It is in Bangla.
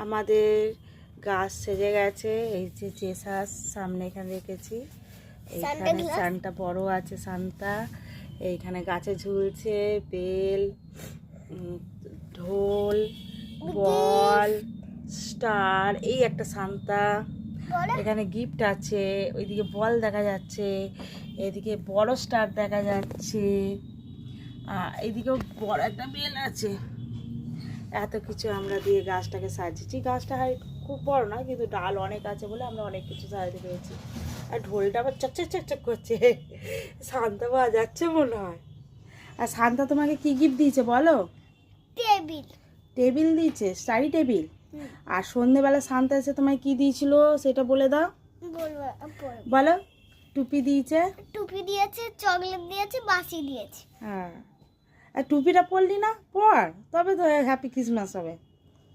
আমাদের গাছ সেজে গেছে। এই যে জেসাস সামনে এখানে রেখেছি। এইখানে সানটা বড় আছে, সানটা এইখানে গাছে ঝুলছে। বেল, ঢোল, বল, স্টার, এই একটা সান্তা। এখানে গিফট আছে। ওইদিকে বল দেখা যাচ্ছে, এদিকে বড় স্টার দেখা যাচ্ছে, এইদিকেও বড় একটা বেল আছে। এত কিছু আমরা দিয়ে গাছটাকে সাজিয়েছি। গাছটা খুব বড় না, কিন্তু ডাল অনেক আছে বলে আমরা অনেক কিছু সাজাতে পেরেছি। আর ঢোলটা আবার চকচক চকচক করছে। শান্তা বাজাচ্ছে মনে হয়। আর শান্তা তোমাকে কি গিফট দিয়েছে বলো? টেবিল। টেবিল দিয়েছে, স্টাডি টেবিল। আর সন্ধ্যেবেলা শান্তা এসে তোমায় কি দিয়েছিল সেটা বলে দাও। বলো। টুপি দিয়েছে, টুপি দিয়েছে, চকলেট দিয়েছে, বাসি দিয়েছে। হ্যাঁ। আর টুপিটা পরলি না, পর, তবে তো হ্যাপি ক্রিসমাস হবে।